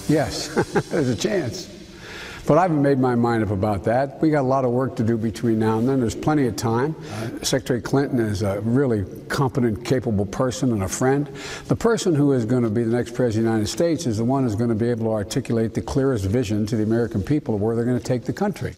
Yes, there's a chance. But I haven't made my mind up about that. We got a lot of work to do between now and then. There's plenty of time. Secretary Clinton is a really competent, capable person and a friend. The person who is going to be the next president of the United States is the one who's going to be able to articulate the clearest vision to the American people of where they're going to take the country.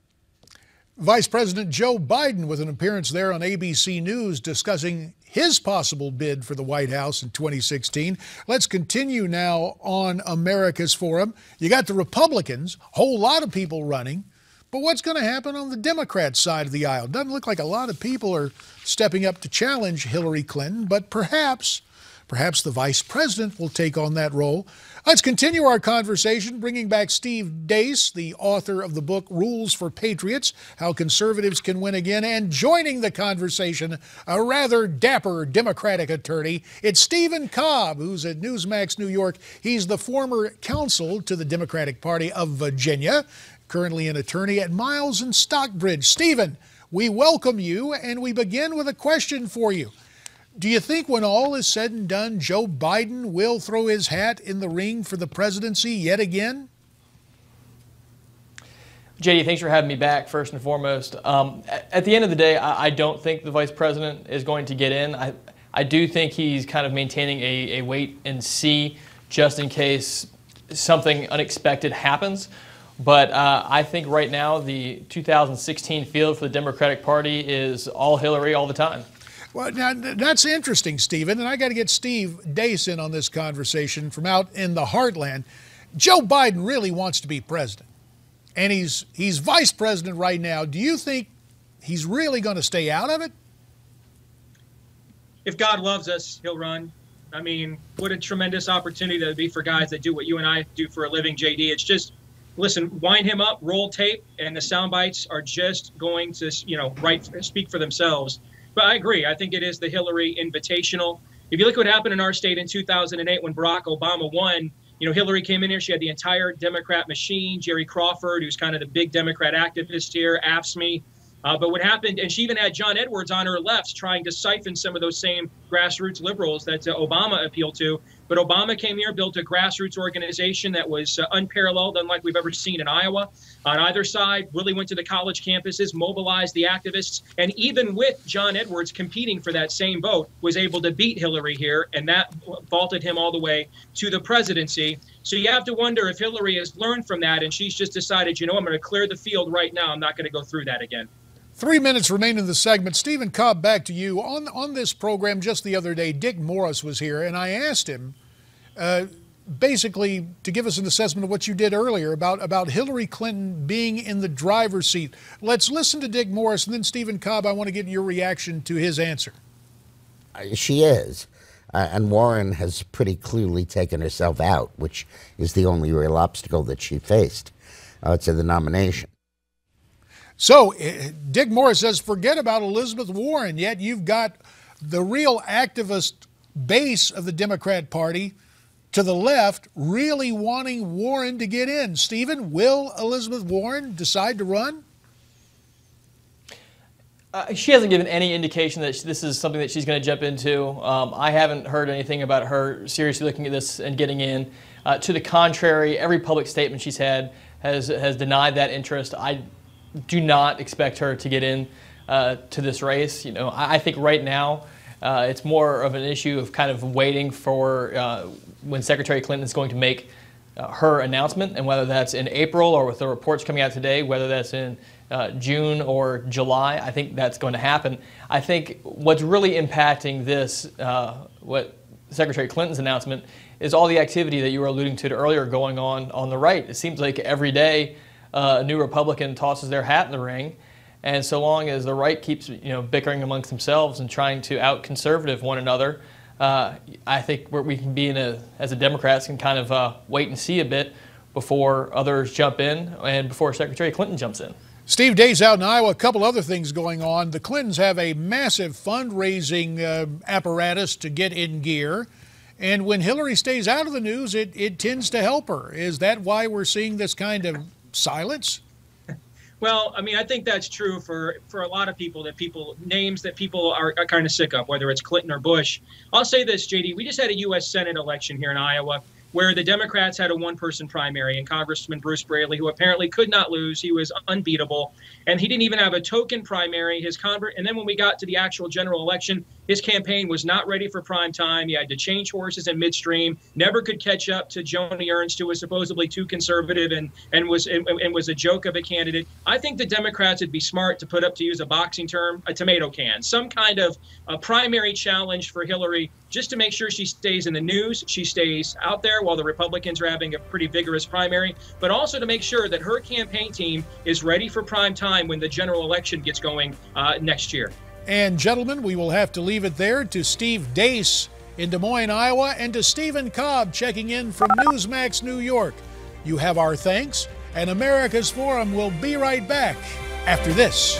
Vice President Joe Biden with an appearance there on ABC News discussing his possible bid for the White House in 2016. Let's continue now on America's Forum. You got the Republicans, a whole lot of people running, but what's going to happen on the Democrat side of the aisle? Doesn't look like a lot of people are stepping up to challenge Hillary Clinton, but perhaps the vice president will take on that role. Let's continue our conversation, bringing back Steve Deace, the author of the book Rules for Patriots, How Conservatives Can Win Again, and joining the conversation, a rather dapper Democratic attorney. It's Stephen Cobb, who's at Newsmax, New York. He's the former counsel to the Democratic Party of Virginia, currently an attorney at Miles and Stockbridge. Stephen, we welcome you, and we begin with a question for you. Do you think when all is said and done, Joe Biden will throw his hat in the ring for the presidency yet again? JD, thanks for having me back, first and foremost. At the end of the day, I don't think the vice president is going to get in. I do think he's kind of maintaining a wait and see just in case something unexpected happens. But I think right now the 2016 field for the Democratic Party is all Hillary all the time. Well, now, that's interesting, Stephen, and I got to get Steve Deace in on this conversation from out in the heartland. Joe Biden really wants to be president, and he's vice president right now. Do you think he's really going to stay out of it? If God loves us, he'll run. I mean, what a tremendous opportunity that would be for guys that do what you and I do for a living, JD. It's just, listen, wind him up, roll tape, and the sound bites are just going to, speak for themselves. But I agree. I think it is the Hillary Invitational. If you look what happened in our state in 2008 when Barack Obama won, Hillary came in here. She had the entire Democrat machine, Jerry Crawford, who's kind of the big Democrat activist here, AFSCME. But what happened, and she even had John Edwards on her left trying to siphon some of those same grassroots liberals that Obama appealed to. But Obama came here, built a grassroots organization that was unparalleled, unlike we've ever seen in Iowa. On either side, really went to the college campuses, mobilized the activists, and even with John Edwards competing for that same vote, was able to beat Hillary here, and that vaulted him all the way to the presidency. So you have to wonder if Hillary has learned from that, and she's just decided, I'm going to clear the field right now. I'm not going to go through that again. 3 minutes remain in the segment. Stephen Cobb, back to you. On this program just the other day, Dick Morris was here, and I asked him basically to give us an assessment of what you did earlier about Hillary Clinton being in the driver's seat. Let's listen to Dick Morris, and then Stephen Cobb, I want to get your reaction to his answer. She is. And Warren has pretty clearly taken herself out, which is the only real obstacle that she faced to the nomination. So Dick Morris says, forget about Elizabeth Warren, yet you've got the real activist base of the Democrat Party to the left really wanting Warren to get in. Stephen, will Elizabeth Warren decide to run? She hasn't given any indication that this is something that she's going to jump into. I haven't heard anything about her seriously looking at this and getting in. To the contrary, every public statement she's had has denied that interest. I do not expect her to get in to this race. I think right now it's more of an issue of kind of waiting for when Secretary Clinton is going to make her announcement, and whether that's in April or with the reports coming out today, whether that's in June or July, I think that's going to happen. I think what's really impacting this, what Secretary Clinton's announcement, is all the activity that you were alluding to earlier going on the right. It seems like every day a new Republican tosses their hat in the ring, and so long as the right keeps bickering amongst themselves and trying to out-conservative one another, I think we can be as a Democrats can kind of wait and see a bit before others jump in and before Secretary Clinton jumps in. Steve Deace out in Iowa, a couple other things going on. The Clintons have a massive fundraising apparatus to get in gear, and when Hillary stays out of the news, it tends to help her. Is that why we're seeing this kind of silence? Well, I mean, I think that's true for a lot of people, names that people are kind of sick of, whether it's Clinton or Bush. I'll say this, JD, we just had a U.S. Senate election here in Iowa. where the Democrats had a one-person primary, and Congressman Bruce Braley, who apparently could not lose, he was unbeatable, and he didn't even have a token primary. And then when we got to the actual general election, his campaign was not ready for prime time. He had to change horses in midstream, never could catch up to Joni Ernst, who was supposedly too conservative and was a joke of a candidate. I think the Democrats would be smart to put up, to use a boxing term, a tomato can, some kind of a primary challenge for Hillary, just to make sure she stays in the news, she stays out there while the Republicans are having a pretty vigorous primary, but also to make sure that her campaign team is ready for prime time when the general election gets going next year. And gentlemen, we will have to leave it there. To Steve Deace in Des Moines, Iowa, and to Stephen Cobb checking in from Newsmax, New York. You have our thanks, and America's Forum will be right back after this.